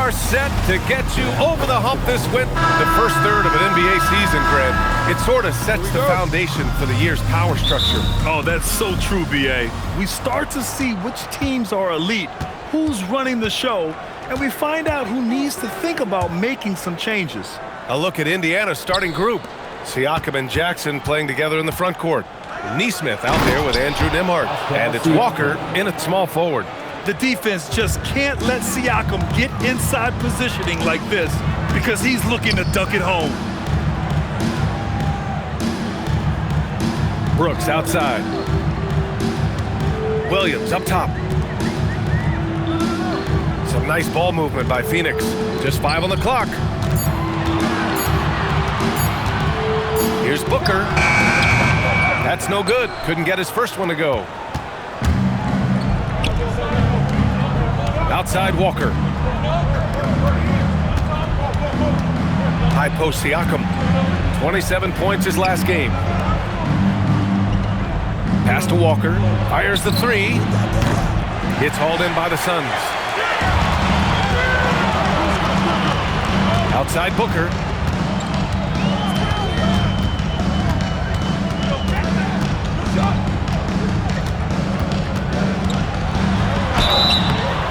are set to get you over the hump this winter. The first third of an NBA season, Grant, it sort of sets the foundation for the year's power structure. Oh, that's so true, B.A. We start to see which teams are elite, who's running the show, and we find out who needs to think about making some changes. A look at Indiana's starting group. Siakam and Jackson playing together in the front court. Neesmith out there with Andrew Nembhard. And it's Walker in at small forward. The defense just can't let Siakam get inside positioning like this because he's looking to dunk it home. Brooks outside. Williams up top. Some nice ball movement by Phoenix. Just 5 on the clock. Here's Booker. That's no good. Couldn't get his first one to go. Outside Walker. High post Siakam. 27 points his last game. Pass to Walker. Fires the three. It's hauled in by the Suns. Outside Booker.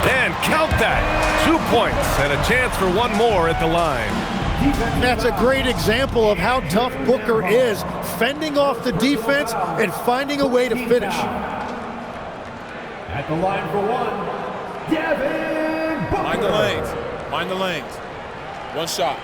And count that. 2 points and a chance for one more at the line. That's a great example of how tough Booker is, fending off the defense and finding a way to finish. At the line for one, Devin Booker. Mind the lanes. Mind the lanes. One shot.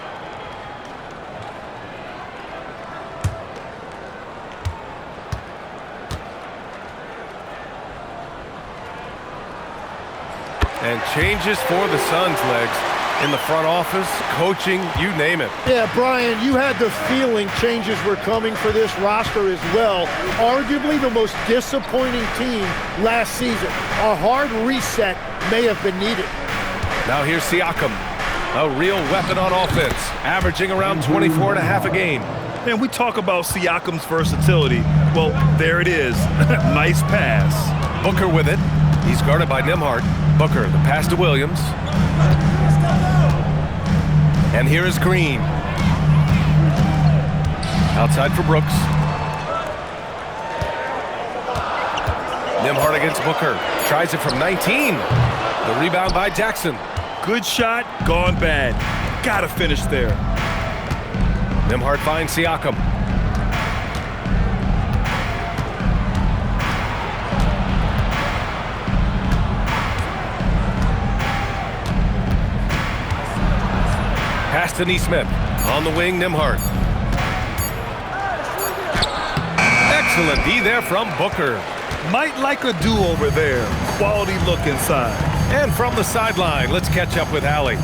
And changes for the Suns, Legs. In the front office, coaching, you name it. Yeah, Brian, you had the feeling changes were coming for this roster as well. Arguably the most disappointing team last season. A hard reset may have been needed. Now here's Siakam, a real weapon on offense, averaging around 24 and a half a game. And we talk about Siakam's versatility. Well, there it is. Nice pass. Booker with it. He's guarded by Nembhard. Booker, the pass to Williams. And here is Green. Outside for Brooks. Nembhard against Booker. Tries it from 19. The rebound by Jackson. Good shot, gone bad. Gotta finish there. Nembhard finds Siakam. Pass to Neesmith. On the wing, Nembhard. Excellent D there from Booker. Might like a do-over there. Quality look inside. And from the sideline, let's catch up with Allie.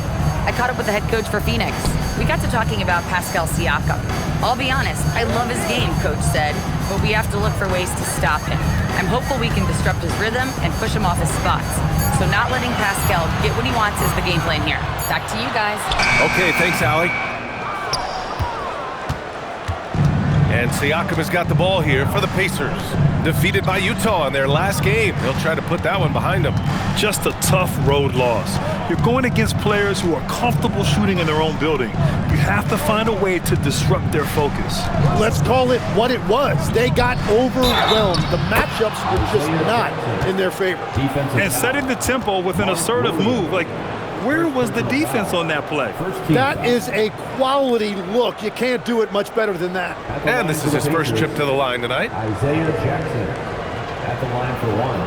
I caught up with the head coach for Phoenix. We got to talking about Pascal Siakam. I'll be honest, I love his game, coach said, but we have to look for ways to stop him. I'm hopeful we can disrupt his rhythm and push him off his spots. So not letting Pascal get what he wants is the game plan here. Back to you guys. Okay, thanks, Allie. And Siakam has got the ball here for the Pacers. Defeated by Utah in their last game. They'll try to put that one behind them. Just a tough road loss. You're going against players who are comfortable shooting in their own building. You have to find a way to disrupt their focus. Let's call it what it was. They got overwhelmed. The matchups were just not in their favor. And setting the tempo with an assertive move. Like, where was the defense on that play? That is a quality look. You can't do it much better than that. And this is his first trip to the line tonight. Isaiah Jackson at the line for one.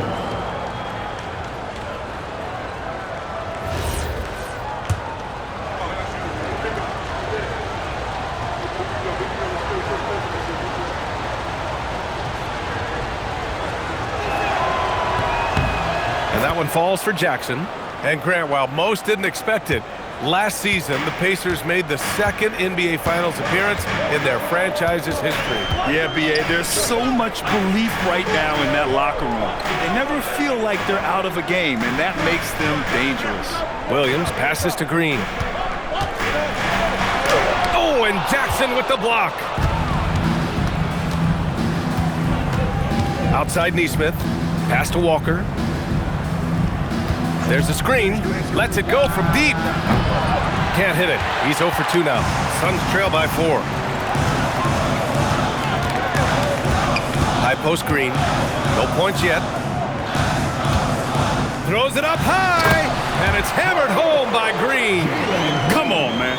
And that one falls for Jackson. And Grant, while most didn't expect it, last season the Pacers made the second NBA Finals appearance in their franchise's history. Yeah, B.A., there's so much belief right now in that locker room. They never feel like they're out of a game, and that makes them dangerous. Williams passes to Green. Oh, and Jackson with the block. Outside Neesmith. Pass to Walker. There's a screen. Lets it go from deep. Can't hit it. He's 0 for 2 now. Suns trail by 4. High post Green. No points yet. Throws it up high, and it's hammered home by Green. Come on, man.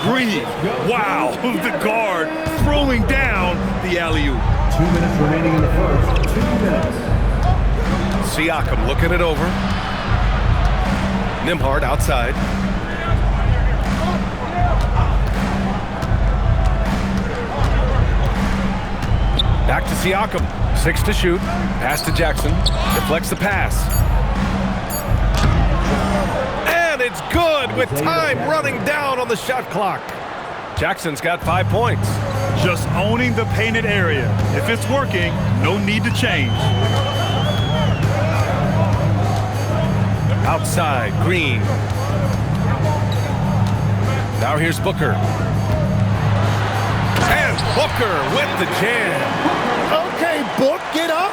Green. Wow. The guard throwing down the alley-oop. 2 minutes remaining in the first. 2 minutes. Siakam looking it over. Nembhard outside. Back to Siakam. 6 to shoot. Pass to Jackson. Deflects the pass. And it's good with time running down on the shot clock. Jackson's got 5 points. Just owning the painted area. If it's working, no need to change. Outside, Green. Now here's Booker. And Booker with the jam. Okay, Book, get up.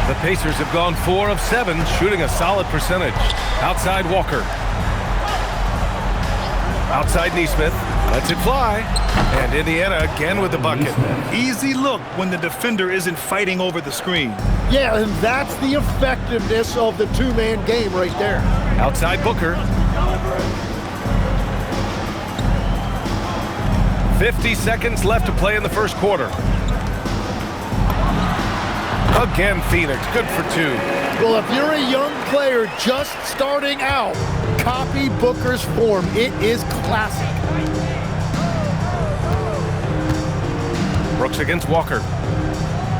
The Pacers have gone 4 of 7, shooting a solid percentage. Outside, Walker. Outside, Nesmith. Lets it fly. And Indiana again with the bucket. Easy look when the defender isn't fighting over the screen. Yeah, and that's the effectiveness of the two-man game right there. Outside, Booker. 50 seconds left to play in the first quarter. Again, Phoenix, good for 2. Well, if you're a young player just starting out, copy Booker's form. It is classic. Brooks against Walker.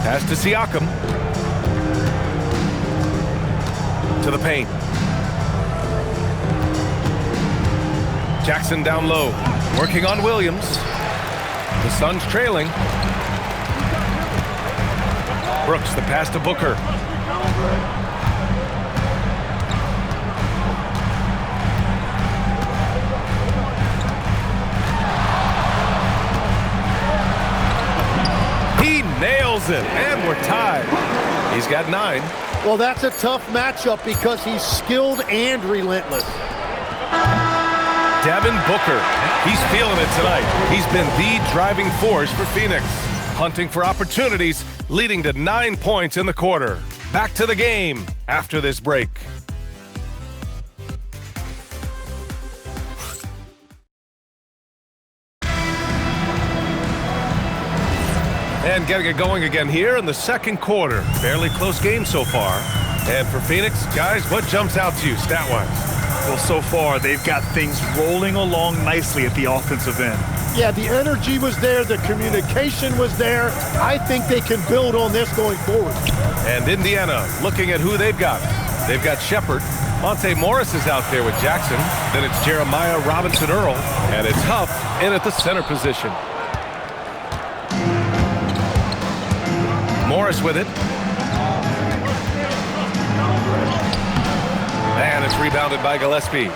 Pass to Siakam. To the paint. Jackson down low. Working on Williams. The Suns trailing. Brooks, the pass to Booker. He nails it, and we're tied. He's got 9. Well, that's a tough matchup because he's skilled and relentless. Devin Booker, he's feeling it tonight. He's been the driving force for Phoenix. Hunting for opportunities, leading to 9 points in the quarter. Back to the game after this break. And getting it going again here in the second quarter. Fairly close game so far. And for Phoenix, guys, what jumps out to you stat-wise? Well, so far, they've got things rolling along nicely at the offensive end. Yeah, the energy was there. The communication was there. I think they can build on this going forward. And Indiana looking at who they've got. They've got Shepard. Monte Morris is out there with Jackson. Then it's Jeremiah Robinson-Earl. And it's Huff in at the center position. Morris with it. And it's rebounded by Gillespie.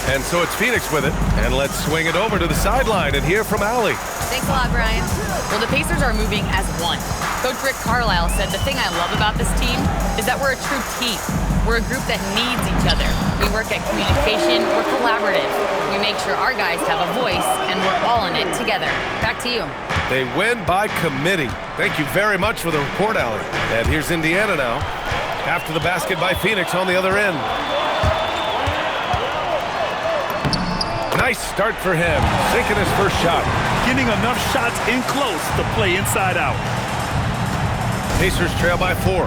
And so it's Phoenix with it. And let's swing it over to the sideline and hear from Allie. Thanks a lot, Brian. Well, the Pacers are moving as one. Coach Rick Carlisle said the thing I love about this team is that we're a true team. We're a group that needs each other. We work at communication. We're collaborative. We make sure our guys have a voice, and we're all in it together. Back to you. They win by committee. Thank you very much for the report, Allie. And here's Indiana now. After the basket by Phoenix on the other end. Nice start for him, sinking his first shot. Getting enough shots in close to play inside out. Pacers trail by 4.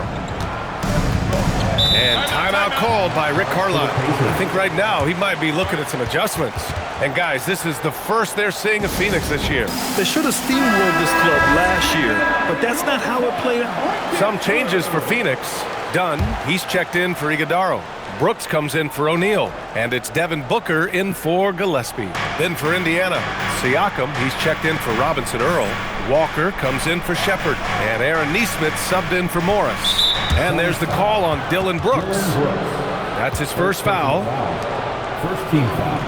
And timeout called by Rick Carlisle. I think right now he might be looking at some adjustments. And guys, this is the first they're seeing of Phoenix this year. They should have steamrolled this club last year, but that's not how it played out. Some changes for Phoenix. Dunn, he's checked in for Iguodaro. Brooks comes in for O'Neal, and it's Devin Booker in for Gillespie. Then for Indiana, Siakam, he's checked in for Robinson-Earl. Walker comes in for Shepard, and Aaron Nesmith subbed in for Morris. And there's the call on Dylan Brooks. That's his first foul. First team foul.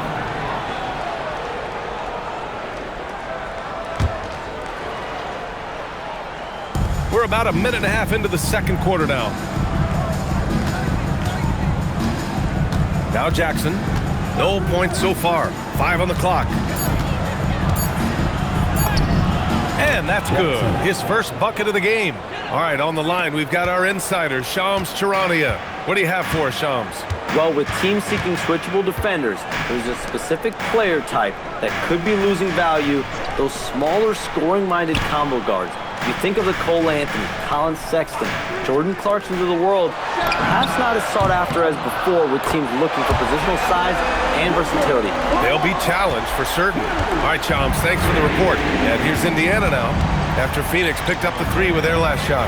We're about a minute and a half into the second quarter now. Now Jackson. No points so far. 5 on the clock. And that's good. His first bucket of the game. All right, on the line, we've got our insider, Shams Charania. What do you have for us, Shams? Well, with teams seeking switchable defenders, there's a specific player type that could be losing value, those smaller scoring-minded combo guards. You think of the Cole Anthony, Colin Sexton, Jordan Clarksons of the world, perhaps not as sought after as before with teams looking for positional size and versatility. They'll be challenged for certain. All right, Shams, thanks for the report. And here's Indiana now, after Phoenix picked up the 3 with their last shot.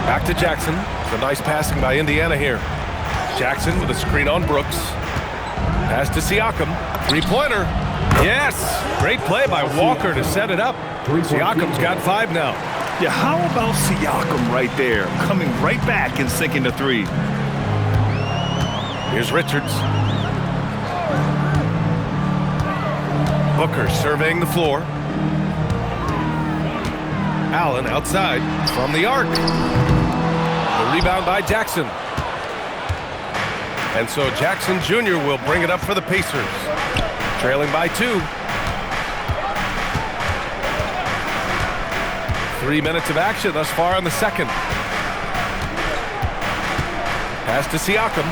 Back to Jackson. Some nice passing by Indiana here. Jackson with a screen on Brooks. Pass to Siakam. 3-pointer. Yes! Great play by Walker to set it up. Siakam's got 5 now. Yeah, how about Siakam right there, coming right back and sinking the 3? Here's Richards. Booker surveying the floor. Allen outside from the arc. The rebound by Jackson. And so Jackson Jr. will bring it up for the Pacers. Trailing by 2. 3 minutes of action thus far in the second. Pass to Siakam.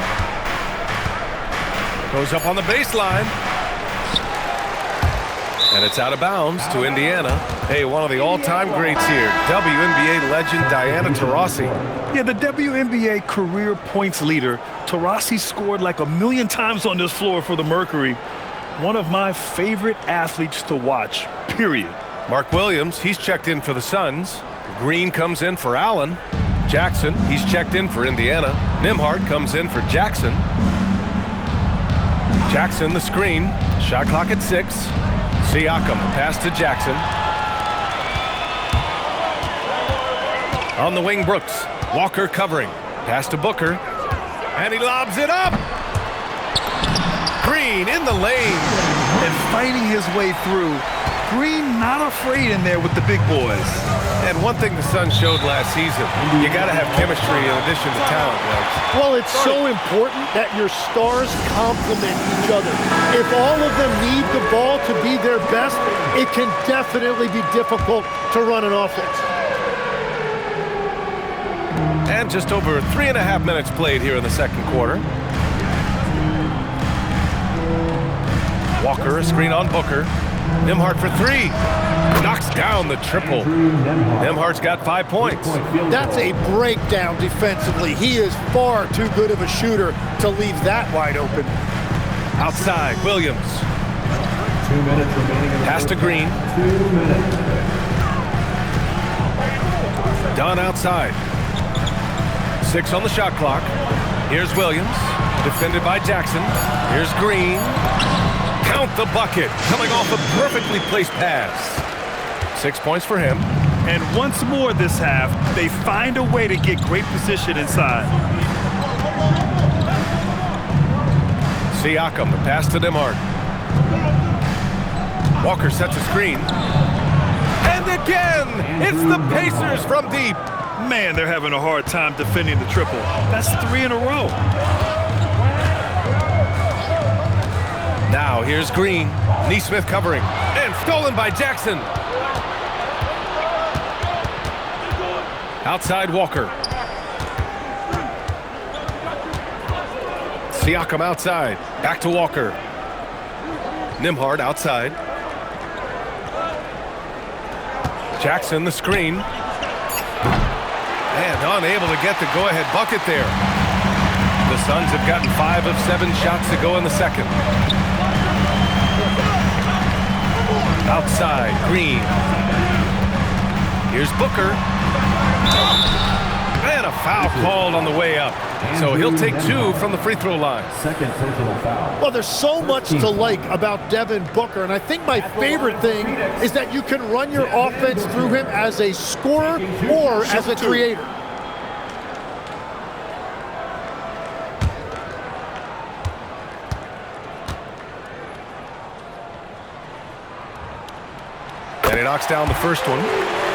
Goes up on the baseline. And it's out of bounds to Indiana. Hey, one of the all-time greats here, WNBA legend Diana Taurasi. Yeah, the WNBA career points leader. Taurasi scored like 1,000,000 times on this floor for the Mercury. One of my favorite athletes to watch, period. Mark Williams, he's checked in for the Suns. Green comes in for Allen. Jackson, he's checked in for Indiana. Nembhard comes in for Jackson. Jackson, the screen. Shot clock at 6. Siakam, pass to Jackson. On the wing, Brooks. Walker covering. Pass to Booker. And he lobs it up. Green in the lane. And fighting his way through. Green not afraid in there with the big boys. And one thing the Suns showed last season, you got to have chemistry in addition to talent, Lex. Well, it's so important that your stars complement each other. If all of them need the ball to be their best, it can definitely be difficult to run an offense. And just over 3.5 minutes played here in the second quarter. Walker, a screen on Booker. Nembhard for 3. Knocks down the triple. Nembhard's got 5 points. That's a breakdown defensively. He is far too good of a shooter to leave that wide open. Outside, Williams. 2 minutes remaining in the Pass to Green. 2 minutes. Dunn outside. 6 on the shot clock. Here's Williams. Defended by Jackson. Here's Green. Count the bucket. Coming off a perfectly placed pass. 6 points for him. And once more this half, they find a way to get great position inside. Siakam, the pass to Nembhard. Walker sets a screen. And again, it's the Pacers from deep. Man, they're having a hard time defending the triple. That's 3 in a row. Now here's Green. Neesmith covering. And stolen by Jackson. Outside Walker. Siakam outside. Back to Walker. Nembhard outside. Jackson the screen. And unable to get the go-ahead bucket there. The Suns have gotten 5 of 7 shots to go in the second. Outside, Green. Here's Booker. And a foul called on the way up. So he'll take 2 from the free throw line. Second personal foul. Well, there's so much to like about Devin Booker, and I think my favorite thing is that you can run your offense through him as a scorer or as a creator. And he knocks down the first one.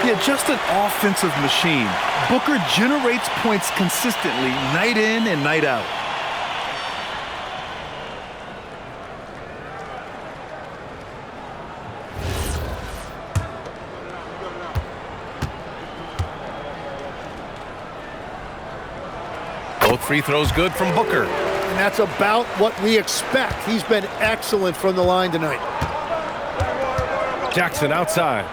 Yeah, just an offensive machine. Booker generates points consistently, night in and night out. free throw's good from Booker. And that's about what we expect. He's been excellent from the line tonight. Jackson outside.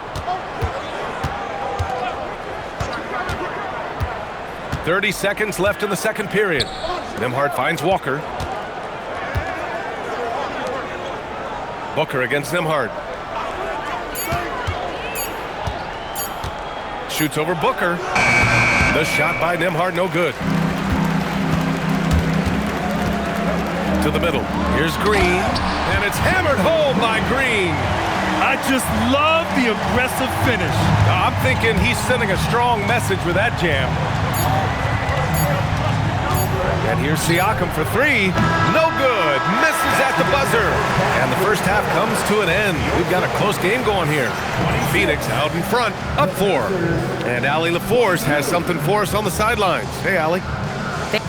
30 seconds left in the second period. Nembhard finds Walker. Booker against Nembhard. Shoots over Booker. The shot by Nembhard, no good. To the middle. Here's Green. And it's hammered home by Green. I just love the aggressive finish. I'm thinking he's sending a strong message with that jam. And here's Siakam for three. No good. Misses at the buzzer. And the first half comes to an end. We've got a close game going here. Phoenix out in front, up 4. And Allie LaForce has something for us on the sidelines. Hey, Allie.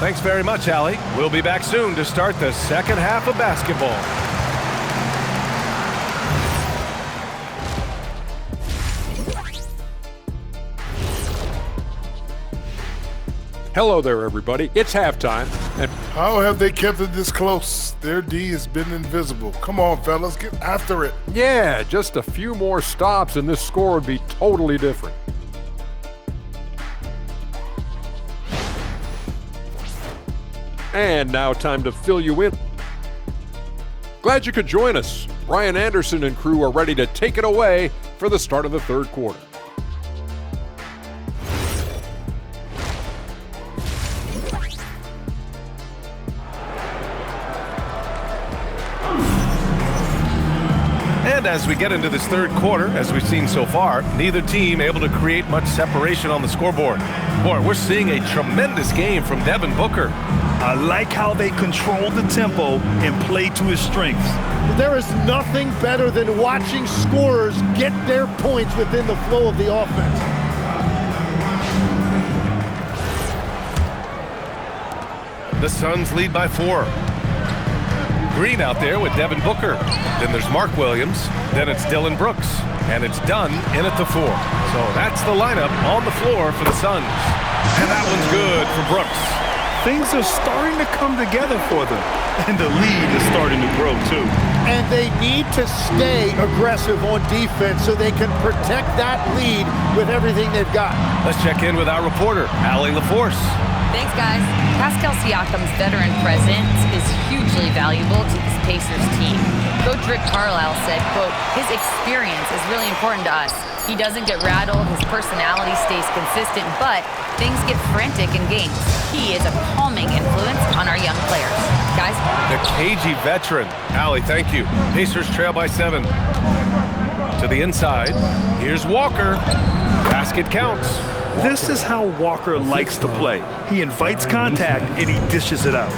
Thanks very much, Allie. We'll be back soon to start the second half of basketball. Hello there, everybody. It's halftime. And how have they kept it this close? Their D has been invisible. Come on, fellas, get after it. yeah, just a few more stops and this score would be totally different. And now time to fill you in. Glad you could join us. Brian Anderson and crew are ready to take it away for the start of the third quarter. And as we get into this third quarter, as we've seen so far, neither team able to create much separation on the scoreboard. Boy, we're seeing a tremendous game from Devin Booker. I like how they control the tempo and play to his strengths. There is nothing better than watching scorers get their points within the flow of the offense. The Suns lead by 4. Green out there with Devin Booker. Then there's Mark Williams. Then it's Dylan Brooks. And it's Dunn in at the 4. So that's the lineup on the floor for the Suns. And that one's good for Brooks. Things are starting to come together for them. And the lead is starting to grow, too. And they need to stay aggressive on defense so they can protect that lead with everything they've got. Let's check in with our reporter, Allie LaForce. Thanks, guys. Pascal Siakam's veteran presence is hugely valuable to this Pacers team. Coach Rick Carlisle said, quote, his experience is really important to us. He doesn't get rattled, his personality stays consistent, but things get frantic in games. He is a calming influence on our young players. Guys? The cagey veteran. Allie, thank you. Pacers trail by 7. To the inside. Here's Walker. Basket counts. This is how Walker likes to play. He invites contact and he dishes it out.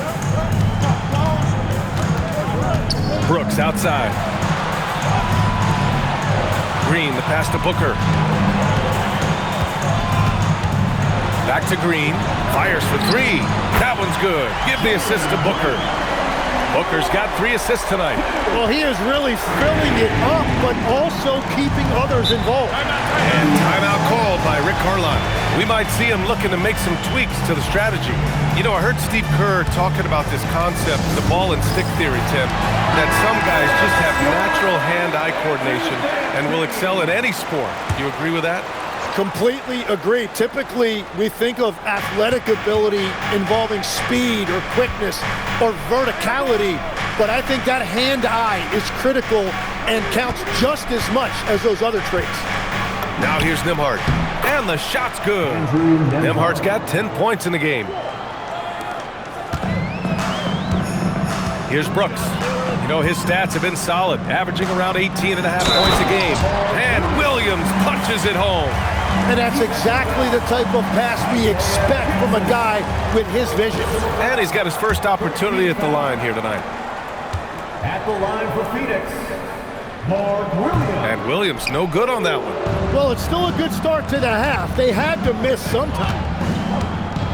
Brooks outside. Green, the pass to Booker. Back to Green. Fires for 3. That one's good. Give the assist to Booker. Booker's got 3 assists tonight. Well, he is really filling it up, but also keeping others involved. And timeout called by Rick Carlisle. We might see him looking to make some tweaks to the strategy. You know, I heard Steve Kerr talking about this concept, the ball and stick theory, Tim, that some guys just have natural hand-eye coordination and will excel in any sport. Do you agree with that? Completely agree. Typically, we think of athletic ability involving speed or quickness or verticality, but I think that hand-eye is critical and counts just as much as those other traits. Now here's Nembhard, and the shot's good. Nembhard's got 10 points in the game. Here's Brooks. You know, his stats have been solid, averaging around 18.5 points a game. And Williams punches it home. And that's exactly the type of pass we expect from a guy with his vision. And he's got his first opportunity at the line here tonight. At the line for Phoenix, Mark Williams. And Williams no good on that one. Well, it's still a good start to the half. They had to miss sometime.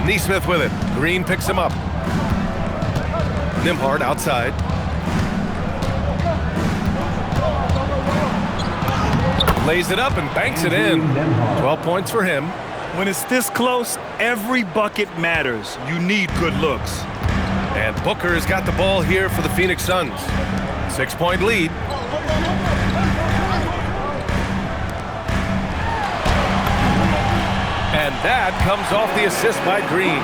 Neesmith with it. Green picks him up. Nembhard outside. Lays it up and banks it in. 12 points for him. When it's this close, every bucket matters. You need good looks. And Booker has got the ball here for the Phoenix Suns. 6-point lead. And that comes off the assist by Green.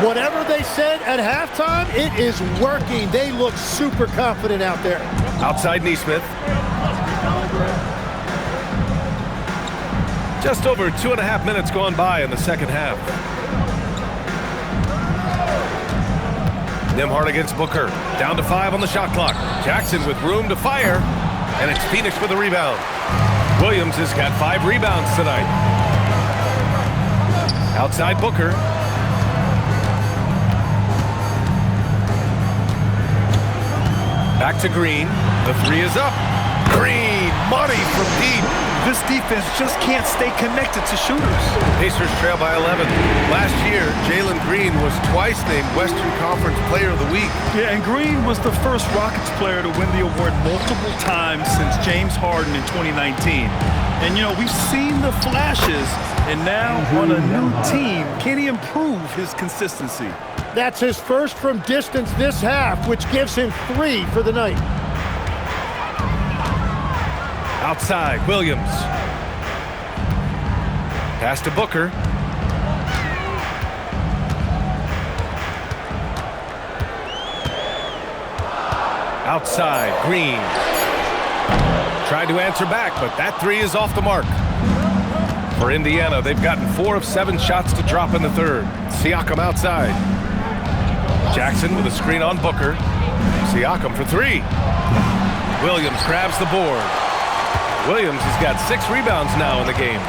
Whatever they said at halftime, it is working. They look super confident out there. Outside Neesmith. Just over 2.5 minutes gone by in the second half. Nembhard against Booker. Down to 5 on the shot clock. Jackson with room to fire. And it's Phoenix with the rebound. Williams has got 5 rebounds tonight. Outside Booker. Back to Green. The 3 is up. Green, money from deep. This defense just can't stay connected to shooters. Pacers trail by 11. Last year, Jalen Green was twice named Western Conference Player of the Week. Yeah, and Green was the first Rockets player to win the award multiple times since James Harden in 2019. And, you know, we've seen the flashes, and now on a new team, can he improve his consistency? That's his first from distance this half, which gives him 3 for the night. Outside, Williams. Pass to Booker. Outside, Green. Tried to answer back, but that 3 is off the mark. For Indiana, they've gotten 4 of 7 shots to drop in the third. Siakam outside. Jackson with a screen on Booker. Siakam for 3. Williams grabs the board. Williams has got 6 rebounds now in the game.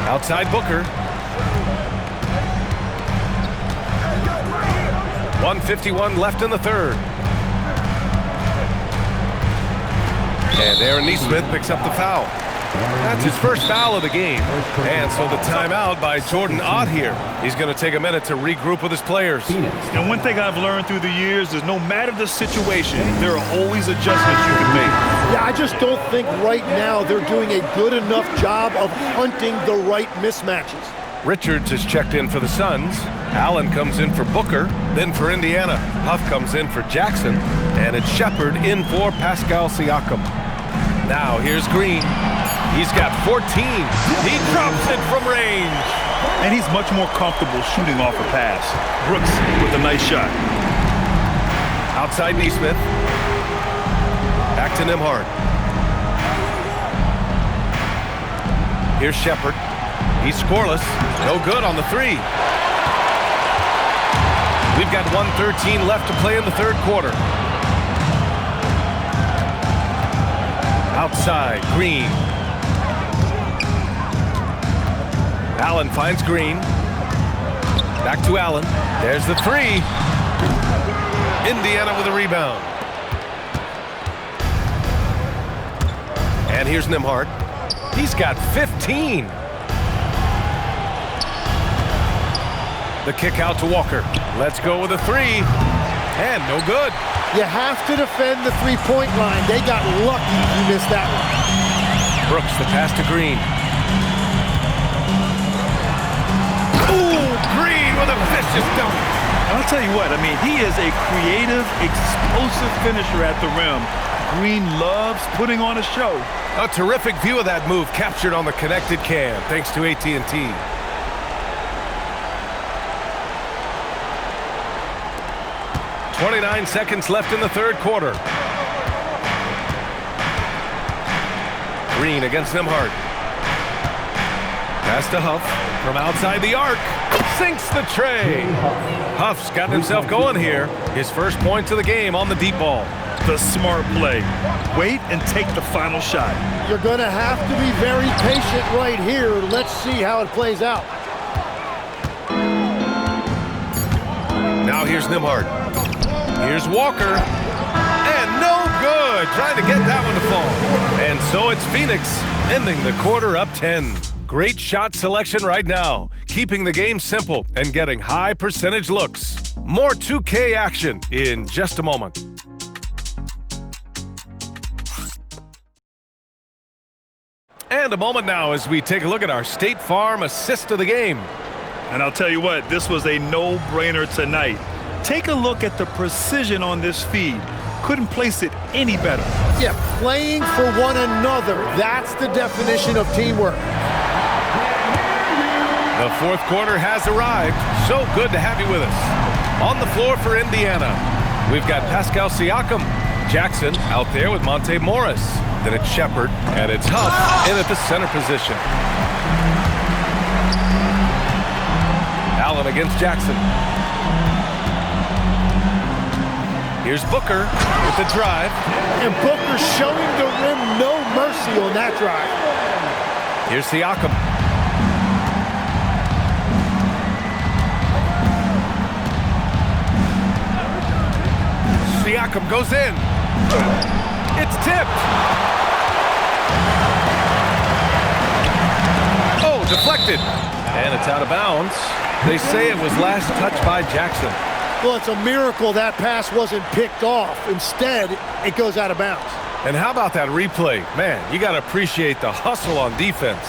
Outside Booker. 1:51 left in the third. And Aaron Neesmith picks up the foul. That's his first foul of the game. And so the timeout by Jordan Ott here. He's going to take a minute to regroup with his players. And one thing I've learned through the years is no matter the situation, there are always adjustments you can make. Yeah, I just don't think right now they're doing a good enough job of hunting the right mismatches. Richards is checked in for the Suns. Allen comes in for Booker. Then for Indiana, Huff comes in for Jackson. And it's Shepard in for Pascal Siakam. Now here's Green. He's got 14. He drops it from range. And he's much more comfortable shooting off a pass. Brooks with a nice shot. Outside Neesmith. Back to Nembhard. Here's Shepard. He's scoreless. No good on the 3. We've got 1:13 left to play in the third quarter. Outside, Green. Allen finds Green. Back to Allen. There's the 3. Indiana with a rebound. And here's Nembhard. He's got 15. The kick out to Walker. Let's go with a 3. And no good. You have to defend the three-point line. They got lucky you missed that one. Brooks, the pass to Green. Ooh, Green with a vicious dunk. I'll tell you what, I mean, he is a creative, explosive finisher at the rim. Green loves putting on a show. A terrific view of that move captured on the connected cam, thanks to AT&T. .29 seconds left in the third quarter. Green against Nembhard. Pass to Huff from outside the arc. Sinks the tray. Huff's got himself going here. His first points of the game on the deep ball. The smart play. Wait and take the final shot. You're going to have to be very patient right here. Let's see how it plays out. Now here's Nembhard. Here's Walker. And no good. Trying to get that one to fall. And so it's Phoenix ending the quarter up 10. Great shot selection right now. Keeping the game simple and getting high percentage looks. More 2K action in just a moment. And And a moment now as we take a look at our State Farm assist of the game. And I'll tell you what, this was a no-brainer tonight. Take a look at the precision on this feed. Couldn't place it any better. Yeah, playing for one another. That's the definition of teamwork. The fourth quarter has arrived. So good to have you with us. On the floor for Indiana, we've got Pascal Siakam. Jackson out there with Monte Morris. Then it's Shepard, and it's Huff in at the center position. Allen against Jackson. Here's Booker with the drive. And Booker showing the rim no mercy on that drive. Here's Siakam. Siakam goes in. It's tipped. Oh, deflected. And it's out of bounds. They say it was last touched by Jackson. Well, it's a miracle that pass wasn't picked off. Instead, it goes out of bounds. And how about that replay? Man, you got to appreciate the hustle on defense.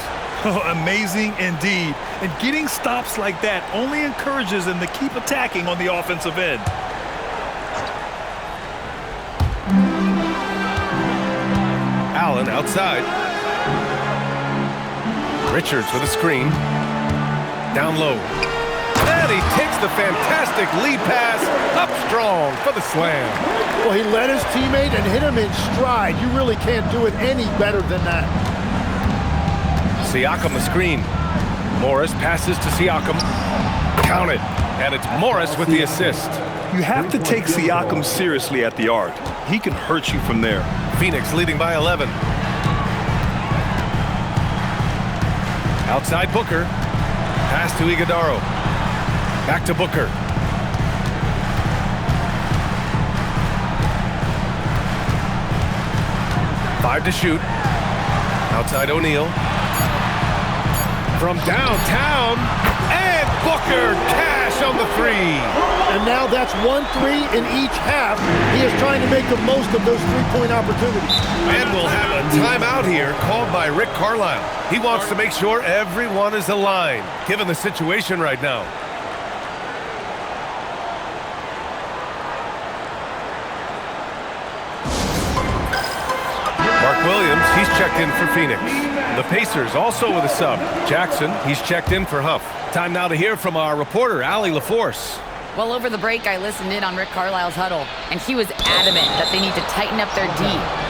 Oh, amazing indeed. And getting stops like that only encourages them to keep attacking on the offensive end. Allen outside. Richards with a screen. Down low. And he takes the fantastic lead pass up strong for the slam. Well, he led his teammate and hit him in stride. You really can't do it any better than that. Siakam the screen. Morris passes to Siakam. Count it. And it's Morris with the assist. You have to take Siakam seriously at the arc. He can hurt you from there. Phoenix leading by 11. Outside Booker. Pass to Iguodaro. Back to Booker. Five to shoot. Outside O'Neal. From downtown. And Booker cash on the three. And now that's 1-3 in each half. He is trying to make the most of those three-point opportunities. And we'll have a timeout here called by Rick Carlisle. He wants to make sure everyone is aligned, given the situation right now. Mark Williams, he's checked in for Phoenix. The Pacers also with a sub. Jackson, he's checked in for Huff. Time now to hear from our reporter, Allie LaForce. Well, over the break, I listened in on Rick Carlisle's huddle, and he was adamant that they need to tighten up their D.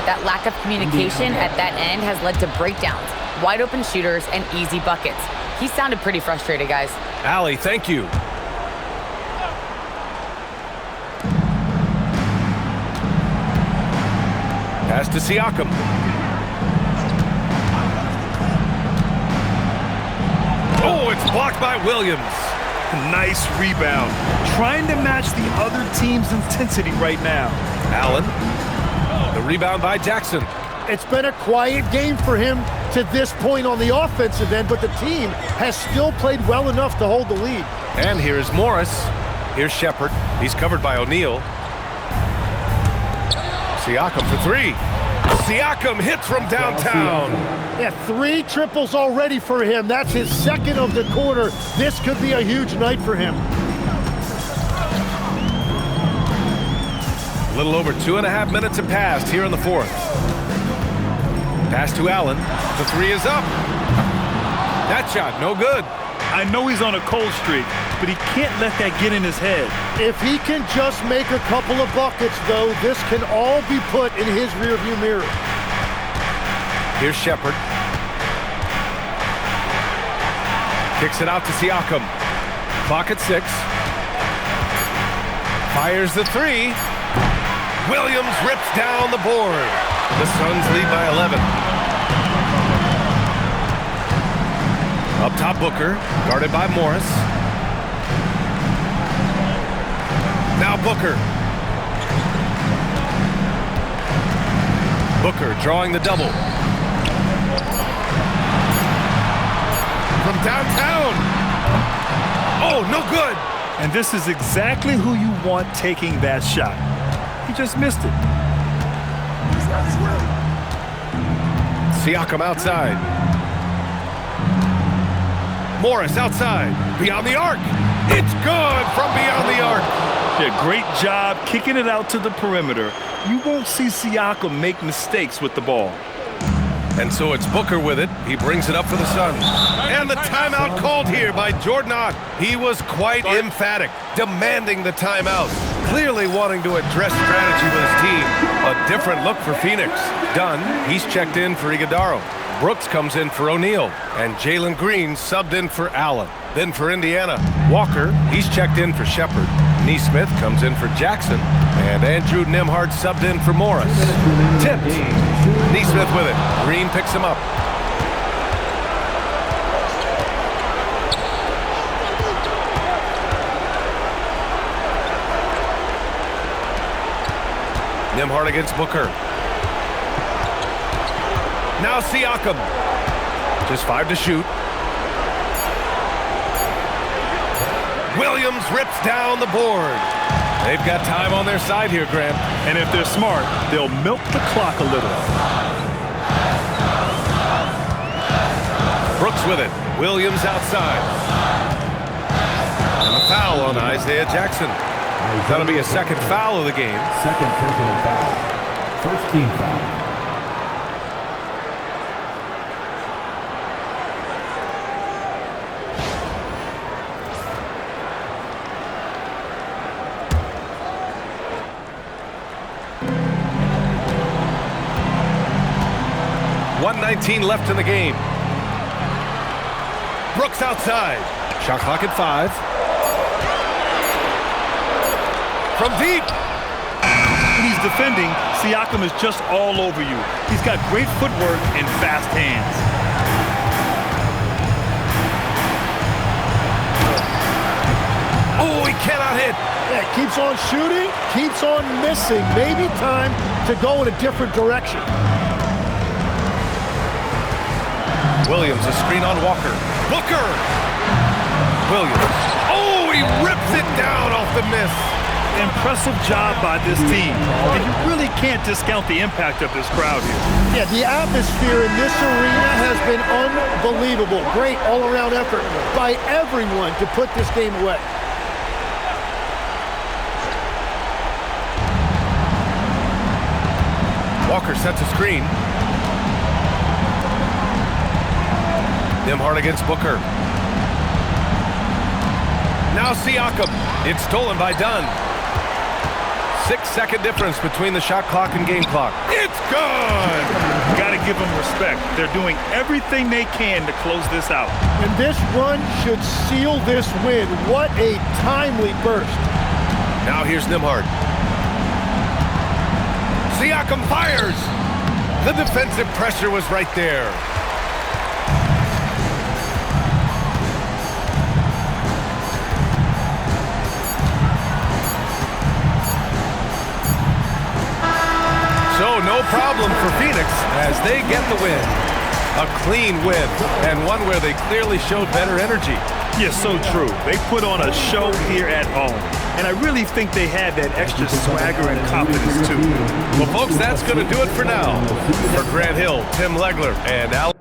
That lack of communication at that end has led to breakdowns, wide open shooters, and easy buckets. He sounded pretty frustrated, guys. Allie, thank you. Pass to Siakam. Oh, it's blocked by Williams. Nice rebound. Trying to match the other team's intensity right now. Allen. The rebound by Jackson. It's been a quiet game for him to this point on the offensive end, but the team has still played well enough to hold the lead. And here's Morris. Here's Shepard. He's covered by O'Neal. Siakam for three. Siakam hits from downtown. Yeah, 3 triples already for him. That's his second of the quarter. This could be a huge night for him. A little over 2.5 minutes have passed here in the fourth. Pass to Allen. The three is up. That shot, no good. I know he's on a cold streak, but he can't let that get in his head. If he can just make a couple of buckets, though, this can all be put in his rearview mirror. Here's Shepard. Kicks it out to Siakam. Clock at 6. Fires the three. Williams rips down the board. The Suns lead by 11. Up top, Booker, guarded by Morris. Now Booker. Booker drawing the double. From downtown. Oh, no good. And this is exactly who you want taking that shot. He just missed it. Siakam outside. Morris outside, beyond the arc. It's good from beyond the arc. Yeah, great job kicking it out to the perimeter. You won't see Siakam make mistakes with the ball. And so it's Booker with it. He brings it up for the Suns. And the timeout called here by Jordan Ott. He was quite emphatic, demanding the timeout. Clearly wanting to address strategy with his team. A different look for Phoenix. Dunn, he's checked in for Iguodaro. Brooks comes in for O'Neal. And Jalen Green subbed in for Allen. Then for Indiana, Walker, he's checked in for Shepard. Neesmith comes in for Jackson. And Andrew Nembhard subbed in for Morris. Tipped. Neesmith with it. Green picks him up. Nembhard against Booker. Now Siakam. Just 5 to shoot. Williams rips down the board. They've got time on their side here, Grant. And if they're smart, they'll milk the clock a little. Brooks with it. Williams outside. And the foul on Isaiah Jackson. That'll be a second foul of the game. Second personal foul. First team foul. .19 left in the game. Brooks outside. Shot clock at 5. From deep. When he's defending, Siakam is just all over you. He's got great footwork and fast hands. Oh, he cannot hit. Yeah, keeps on shooting, keeps on missing. Maybe time to go in a different direction. Williams, a screen on Walker. Booker! Williams. Oh, he rips it down off the miss. Impressive job by this team. And you really can't discount the impact of this crowd here. Yeah, the atmosphere in this arena has been unbelievable. Great all-around effort by everyone to put this game away. Walker sets a screen. Nembhard against Booker. Now Siakam. It's stolen by Dunn. 6-second difference between the shot clock and game clock. It's good! Got to give them respect. They're doing everything they can to close this out. And this run should seal this win. What a timely burst. Now here's Nembhard. Siakam fires! The defensive pressure was right there. So no problem for Phoenix as they get the win. A clean win, and one where they clearly showed better energy. Yeah, so true. They put on a show here at home. And I really think they had that extra swagger and confidence, too. Well, folks, that's going to do it for now. For Grant Hill, Tim Legler, and Alex.